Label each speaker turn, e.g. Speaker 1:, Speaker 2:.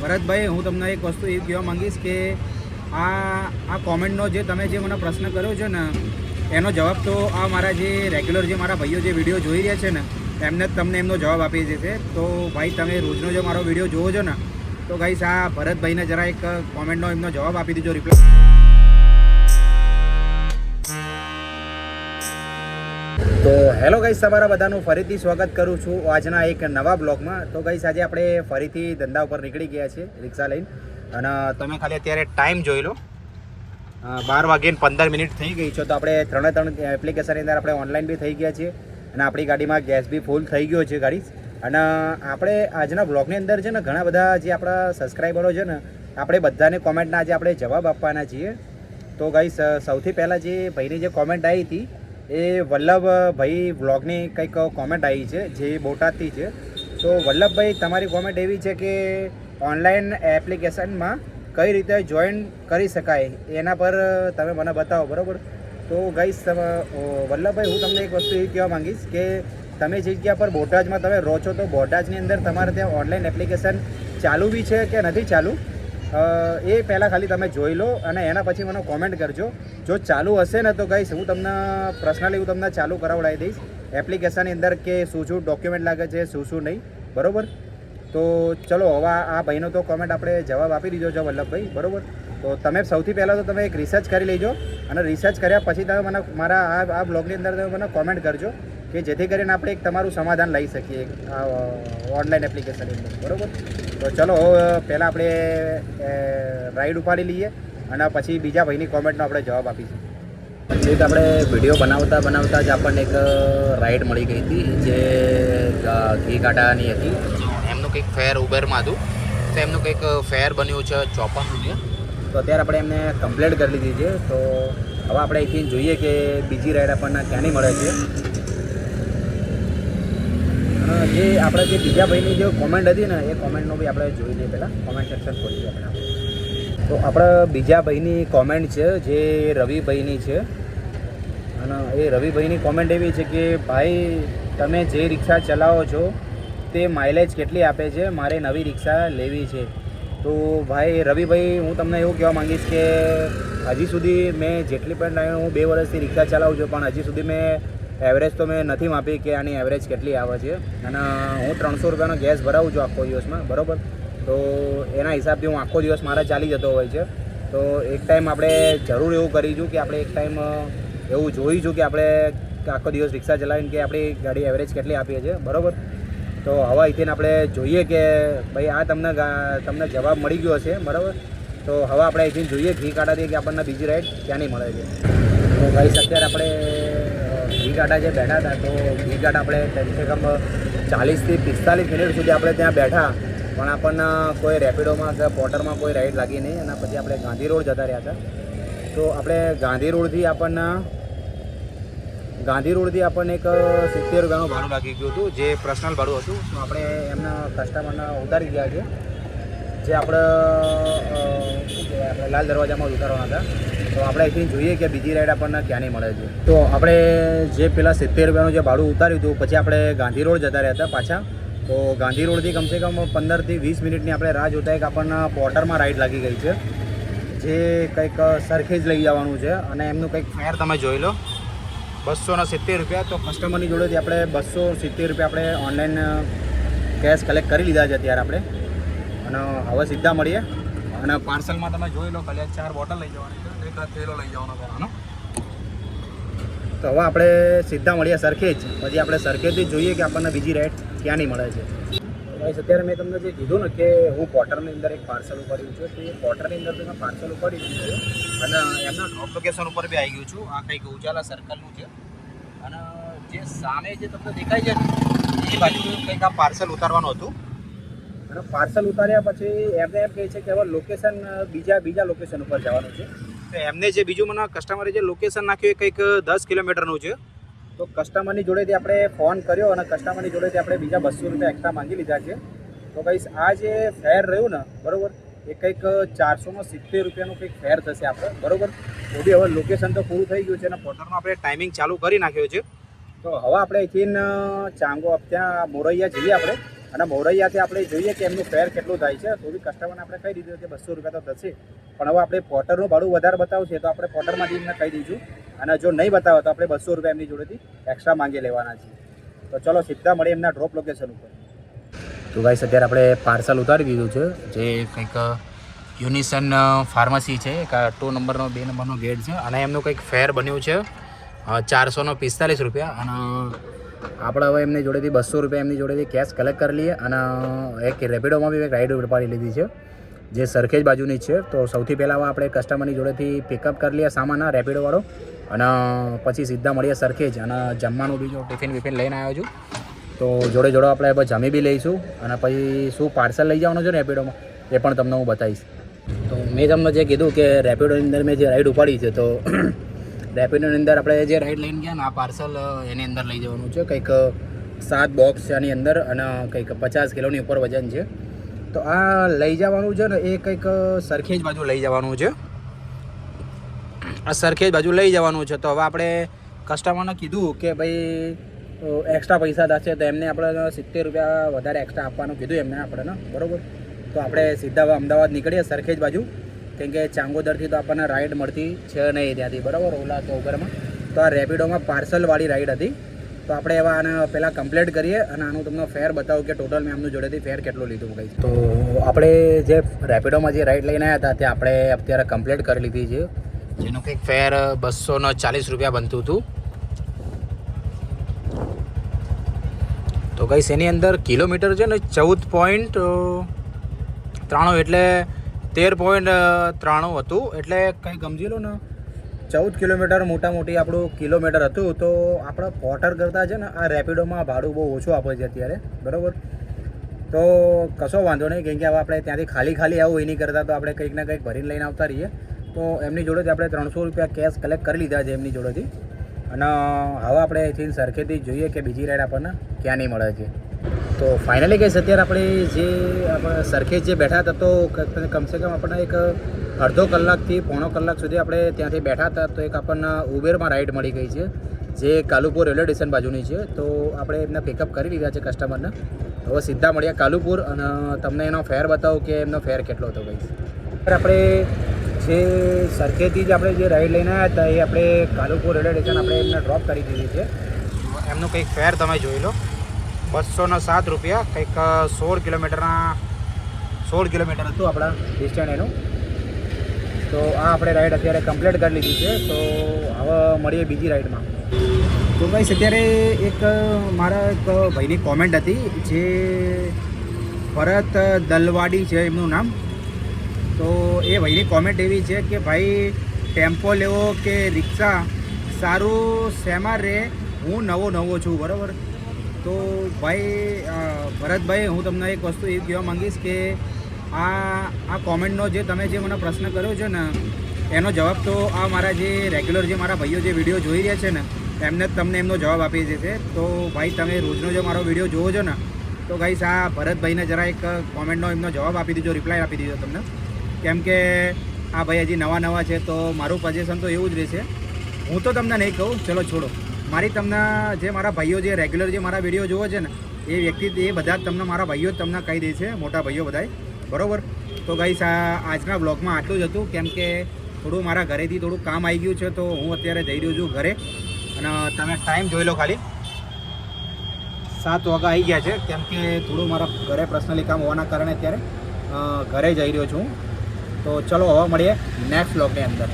Speaker 1: ભરતભાઈ, હું તમને એક વસ્તુ એ કહેવા માંગીશ કે આ કોમેન્ટનો જે તમે જે મને પ્રશ્ન કર્યો છે ને એનો જવાબ તો આ મારા જે રેગ્યુલર જે મારા ભાઈઓ જે વિડીયો જોઈ રહ્યા છે ને એમને જ તમને એમનો જવાબ આપી દેશે. તો ભાઈ તમે રોજનો જે મારો વિડીયો જોવો છો ને તો ગાઈસ આ ભરતભાઈને જરા એક કોમેન્ટનો એમનો જવાબ આપી દીજો, રિપ્લાય. તો હેલો ગાઈસ, તમારા બધાનું ફરીથી સ્વાગત કરું છું આજના એક નવા બ્લોગમાં. તો ગાઈસ આજે આપણે ફરીથી ધંધા ઉપર નીકળી ગયા છીએ રિક્ષા લઈને, અને તમે ખાલી અત્યારે ટાઈમ જોઈ લો, 12:15 થઈ ગઈ છે. તો આપણે ત્રણ એપ્લિકેશનની અંદર આપણે ઓનલાઈન બી થઈ ગયા છીએ અને આપણી ગાડીમાં ગેસ બી ફૂલ થઈ ગયો છે ગાડી. અને આપણે આજના બ્લોગની અંદર છે ને ઘણા બધા જે આપણા સબસ્ક્રાઈબરો છે ને આપણે બધાને કોમેન્ટના આજે આપણે જવાબ આપવાના છીએ. તો ગાઈસ સૌથી પહેલાં જે ભાઈની જે કોમેન્ટ આવી હતી એ વલ્લભભાઈ વ્લોગની કંઈક કોમેન્ટ આવી છે જે બોટાદથી છે. તો વલ્લભભાઈ, તમારી કોમેન્ટ એવી છે કે ઓનલાઈન એપ્લિકેશનમાં કઈ રીતે જોઈન કરી શકાય એના પર તમે મને બતાવો, બરાબર? તો ગાઈસ વલ્લભભાઈ, હું તમને એક વસ્તુ એ કહેવા માંગીશ કે તમે જે જગ્યા પર બોટાદમાં તમે રહો છો તો બોટાદની અંદર તમારે ત્યાં ઓનલાઈન એપ્લિકેશન ચાલુ બી છે કે નથી ચાલુ એ પહેલાં ખાલી તમે જોઈ લો અને એના પછી મને કોમેન્ટ કરજો. જો ચાલુ હશે ને તો ગાઈસ હું તમને પર્સનલી હું તમને ચાલુ કરાવડાવી દઈશ એપ્લિકેશનની અંદર કે શું શું ડોક્યુમેન્ટ લાગે છે, શું શું નહીં, બરાબર? તો ચલો હવે આ ભાઈનો તો કોમેન્ટ આપણે જવાબ આપી દીધો છે વલ્લભભાઈ, બરાબર? તો તમે સૌથી પહેલાં તો તમે એક રિસર્ચ કરી લેજો અને રિસર્ચ કર્યા પછી તમે મને મારા આ બ્લોગની અંદર તમે મને કોમેન્ટ કરજો કે જેથી કરીને આપણે એક તમારું સમાધાન લઈ શકીએ આ ઓનલાઈન એપ્લિકેશનની અંદર, બરાબર? તો ચલો હવે પહેલાં આપણે રાઈડ ઉપાડી લઈએ અને પછી બીજા ભાઈની કોમેન્ટનો આપણે જવાબ આપીશું. પછી આપણે વિડીયો બનાવતા જ આપણને એક રાઈડ મળી ગઈ હતી જે ઘી કાંટાની હતી. એમનું કંઈક ફેર ઉબેરમાં હતું તો એમનું કંઈક ફેર બન્યું છે 54 રૂપિયા. તો અત્યારે આપણે એમને કમ્પ્લેટ કરી લીધી છે. તો હવે આપણે અહીંથી જોઈએ કે બીજી રાઈડ આપણને ક્યાંની મળે છે. જે આપણે જે બીજા ભાઈની જે કોમેન્ટ હતી ને એ કોમેન્ટનો બી આપણે જોઈ લઈએ. પહેલાં કોમેન્ટ સેક્શન ખોલી દઈએ આપણે. તો આપણે બીજા ભાઈની કોમેન્ટ છે જે રવિભાઈની છે અને એ રવિભાઈની કોમેન્ટ એવી છે કે ભાઈ તમે જે રિક્ષા ચલાવો છો તે માઇલેજ કેટલી આપે છે, મારે નવી રિક્ષા લેવી છે. તો ભાઈ રવિભાઈ, હું તમને એવું કહેવા માંગીશ કે હજી સુધી મેં જેટલી પણ ટાઈમ હું 2 વર્ષથી રિક્ષા ચલાવું છું પણ હજી સુધી મેં એવરેજ તો મેં નથી માપી કે આની એવરેજ કેટલી આવે છે. અને હું 300 રૂપિયાનો ગેસ ભરાવું છું આખો દિવસમાં, બરાબર? તો એના હિસાબથી હું આખો દિવસ મારા ચાલી જતો હોય છે. તો એક ટાઈમ આપણે જરૂર એવું કરીશું કે આપણે એક ટાઈમ એવું જોઈશું કે આપણે આખો દિવસ રિક્ષા ચલાવીને કે આપણી ગાડી એવરેજ કેટલી આપીએ છીએ, બરાબર? તો હવે અહીંથી આપણે જોઈએ કે ભાઈ આ તમને જવાબ મળી ગયો હશે, બરાબર? તો હવે આપણે અહીંથી જોઈએ ઘી કાંટાથી કે આપણને બીજી રાઈડ ક્યાંની મળે છે. તો ભાઈ અત્યારે આપણે ઘી કાંટા જે બેઠા હતા તો ઘી કાંટા આપણે કમસે કમ 40 થી 45 મિનિટ સુધી આપણે ત્યાં બેઠા પણ આપણને કોઈ રેપિડોમાં કે પોર્ટરમાં કોઈ રાઈડ લાગી નહીં. અને પછી આપણે ગાંધી રોડ જતા રહ્યા હતા. તો આપણે ગાંધી રોડથી આપણને એક 70 રૂપિયાનું ભાડું લાગી ગયું હતું જે પર્સનલ ભાડું હતું. તો આપણે એમના કસ્ટમરને ઉતારી ગયા છે જે આપણે લાલ દરવાજામાં ઉતારવાના હતા. તો આપણે અહીંથી જોઈએ કે બીજી રાઈડ આપણને ક્યાંની મળે છે. તો આપણે જે પેલા 70 રૂપિયાનું જે ભાડું ઉતાર્યું હતું પછી આપણે ગાંધી રોડ જતા રહ્યા હતા પાછા. તો ગાંધી રોડથી કમસે કમ 15 થી 20 મિનિટની આપણે રાહ જોતા કે આપણને પોર્ટરમાં રાઈડ લાગી ગઈ છે જે કંઈક સરખેજ લઈ જવાનું છે. અને એમનું કંઈક ફેર તમે જોઈ લો 270 રૂપિયા. તો કસ્ટમરની જોડેથી આપણે 270 રૂપિયા આપણે ઓનલાઈન કેશ કલેક્ટ કરી લીધા છે અત્યારે આપણે. અને હવે સીધા મળીએ. અને પાર્સલમાં તમે જોઈ લો ખાલી 4 બોટલ લઈ જવાની છે, એક થેલો લઈ જવાનો પહેલાંનો. તો હવે આપણે સીધા મળીએ સરખેજ. પછી આપણે સરખેજથી જોઈએ કે આપણને બીજી રાઈડ ક્યાંની મળે છે. ભાઈ અત્યારે મેં તમને જે કીધું ને કે હું પોર્ટરની અંદર એક પાર્સલ ઉપાડ્યું છે. તો એ પોર્ટરની અંદર મેં પાર્સલ ઉપાડી દીધું છે અને એમના ડ્રોપ લોકેશન ઉપર બી આવી ગયું છું. આ કંઈક ઉજાલા સર્કલનું છે અને જે સામે જે તમને દેખાય છે ને એ બાજુ કંઈક આ પાર્સલ ઉતારવાનું હતું. અને પાર્સલ ઉતાર્યા પછી એમને એમ કહે છે કે હવે લોકેશન બીજા લોકેશન ઉપર જવાનું છે. તો એમને જે બીજું મને કસ્ટમરે જે લોકેશન નાખ્યું એ કંઈક 10 કિલોમીટરનું છે. તો કસ્ટમરની જોડેથી આપણે ફોન કર્યો અને કસ્ટમરની જોડેથી આપણે બીજા 200 રૂપિયા એક્સ્ટ્રા માંગી લીધા છે. તો ગાઈસ આ જે ફેર રહ્યું ને, બરાબર, એ કંઈક 470 રૂપિયાનું કંઈક ફેર થશે આપણે, બરાબર? તો બી હવે લોકેશન તો પૂરું થઈ ગયું છે અને પોર્ટરનો આપણે ટાઈમિંગ ચાલુ કરી નાખ્યો છે. તો હવે આપણે અહીંથી ચાંગો ત્યાં મોરૈયા જઈએ આપણે અને મોરૈયાથી આપણે જોઈએ કે એમનું ફેર કેટલું થાય છે. તો બી કસ્ટમરને આપણે કહી દીધું કે 200 રૂપિયા તો થશે, પણ હવે આપણે પોટરનું ભાડું વધારે બતાવશે તો આપણે પોટરમાંથી એમને કહી દઈશું, અને જો નહીં બતાવો તો આપણે 200 રૂપિયા એમની જોડેથી એક્સ્ટ્રા માંગી લેવાના છીએ. તો ચલો સીધા મળીએ એમના ડ્રોપ લોકેશન ઉપર. તો ગાઈસ અત્યારે આપણે પાર્સલ ઉતારી દીધું છે, જે કંઈક યુનિસન ફાર્મસી છે, 2 નંબરનો 2 નંબરનો ગેટ છે, અને એમનું કંઈક ફેર બન્યું છે 445 રૂપિયા. અને આપણે હવે એમની જોડેથી 200 રૂપિયા એમની જોડેથી કેશ કલેક્ટ કરી લઈએ. અને એક રેપિડોમાં બી એક રાઈડ ઉપાડી લીધી છે, જે સરખેજ બાજુની છે. તો સૌથી પહેલાં આપણે કસ્ટમરની જોડેથી પિકઅપ કરી લઈએ સામાન રેપિડોવાળો, અને પછી સીધા મળીએ સરખેજ. અને જમવાનું બી જો ટિફિન લઈને આવ્યો છું, તો જોડે જોડે આપણે જમી બી લઈશું, અને પછી શું પાર્સલ લઈ જવાનું છે ને રેપિડોમાં એ પણ તમને હું બતાવીશ. તો મેં તમને જે કીધું કે રેપિડોની અંદર મેં જે રાઈડ ઉપાડી છે, તો રેપિડોની અંદર આપણે જે રાઈડ લઈને ગયા ને આ પાર્સલ એની અંદર લઈ જવાનું છે. કંઈક 7 બોક્સ છે આની અંદર, અને કંઈક 50 કિલોની ઉપર વજન છે. તો આ લઈ જવાનું છે ને એ કંઈક સરખેજ બાજુ લઈ જવાનું છે. આ સરખેજ બાજુ લઈ જવાનું છે. તો હવે આપણે કસ્ટમરને કીધું કે ભાઈ એક્સ્ટ્રા પૈસા થશે, તો એમને આપણે 70 રૂપિયા વધારે એક્સ્ટ્રા આપવાનું કીધું એમને આપણને, બરાબર. તો આપણે સીધા હવે અમદાવાદ નીકળીએ સરખેજ બાજુ, કેમ કે ચાંગોદરથી તો આપણને રાઈડ મળતી છે નહીં ત્યાંથી, બરાબર, ઓલા તો ઉબરમાં. તો આ રેપિડોમાં પાર્સલવાળી રાઈડ હતી. તો આપણે એવા આને પહેલાં કમ્પ્લીટ કરીએ, અને આનું તમને ફેર બતાવું કે ટોટલ મેં આમનું જોડેથી ફેર કેટલું લીધું કંઈ. તો આપણે જે રેપિડોમાં જે રાઈડ લઈને આવ્યા હતા તે આપણે અત્યારે કમ્પ્લીટ કરી લીધી છે, જેનું કંઈક ફેર 240 રૂપિયા બનતું હતું. તો ગાઈસ એની અંદર કિલોમીટર છે ને 14.93 એટલે 13.93 હતું. એટલે કંઈ સમજી લો ને 14 કિલોમીટર મોટા મોટી આપણું કિલોમીટર હતું. તો આપણે પોર્ટર કરતાં છે ને આ રેપિડોમાં ભાડું બહુ ઓછું આપે છે અત્યારે, બરાબર. તો કશો વાંધો નહીં, કેમ કે હવે આપણે ત્યાંથી ખાલી આવું એ નહીં કરતા, તો આપણે કંઈક ને કંઈક ભરીને લઈને આવતા રહીએ. તો એમની જોડેથી આપણે 300 રૂપિયા કેશ કલેક્ટ કરી લીધા છે એમની જોડેથી. અને હવે આપણે અહીંથી સરખેજથી જોઈએ કે બીજી રાઈડ આપણને ક્યાં નહીં મળે છે. તો ફાઇનલી ગઈશ અત્યારે આપણે સરખેજ જે બેઠા હતા, તો કમસે કમ આપણને એક અડધો કલાકથી પોણો કલાક સુધી આપણે ત્યાંથી બેઠા હતા. તો એક આપણને ઉબેરમાં રાઈડ મળી ગઈ છે, જે કાલુપુર રેલવે સ્ટેશન બાજુની છે. તો આપણે એમને પિકઅપ કરી લીધા છે કસ્ટમરને. હવે સીધા મળ્યા કાલુપુર, અને તમને એનો ફેર બતાવું કે એમનો ફેર કેટલો હતો ગઈશ. આપણે જે સરખેજથી જ આપણે જે રાઈડ લઈને આવ્યા હતા એ આપણે કાલુપુર રેલવે સ્ટેશન આપણે એમને ડ્રોપ કરી દીધી છે. એમનું કંઈક ફેર તમે જોઈ લો, 207 રૂપિયા, કંઈક 16 કિલોમીટર હતું આપણા ડિસ્ટન્સ એનું. તો આ આપણે રાઈડ અત્યારે કમ્પ્લીટ કરી લીધી છે. તો હવે મળીએ બીજી રાઈડમાં. તો ગાઈસ અત્યારે એક મારા એક ભાઈની કોમેન્ટ હતી, જે ભરત દલવાડી છે એમનું નામ. તો એ ભાઈની કોમેન્ટ એવી છે કે ભાઈ ટેમ્પો લેવો કે રિક્ષા સારું શેમાં રહે, હું નવો છું, બરાબર. તો ભાઈ ભરતભાઈ, હું તમને એક વસ્તુ એ કહેવા માંગીશ કે આ કોમેન્ટનો જે તમે જે મને પ્રશ્ન કર્યો છે ને એનો જવાબ તો આ મારા જે રેગ્યુલર જે મારા ભાઈઓ જે વિડીયો જોઈ રહ્યા છે ને એમને જ તમને એમનો જવાબ આપી દેશે. તો ભાઈ તમે રોજનો જે મારો વિડીયો જોવો છો ને, તો ગાઈસ આ ભરતભાઈને જરા એક કોમેન્ટનો એમનો જવાબ આપી દીધો, રિપ્લાય આપી દીધો તમને, કેમ કે આ ભાઈ હજી નવા છે. તો મારું સજેશન તો એવું જ રહેશે, હું તો તમને નહીં કહું, ચલો છોડો. મારી તમને જે મારા ભાઈઓ જે રેગ્યુલર જે મારા વિડીયો જોવો છે ને એ વ્યક્તિ એ બધા જ તમને મારા ભાઈઓ જ તમને કહી દે છે, મોટા ભાઈઓ બધાય, બરાબર. તો ગાઈસ આજના બ્લોગમાં આટલું જ હતું, કેમ કે થોડું મારા ઘરેથી થોડું કામ આવી ગયું છે. તો હું અત્યારે જઈ રહ્યો છું ઘરે, અને તમે ટાઈમ જોઈ લો ખાલી 7 વાગ્યા આવી ગયા છે, કેમ કે થોડું મારા ઘરે પર્સનલી કામ હોવાના કારણે અત્યારે ઘરે જઈ રહ્યો છું. તો ચલો હવે મળીએ નેક્સ્ટ બ્લોગની અંદર.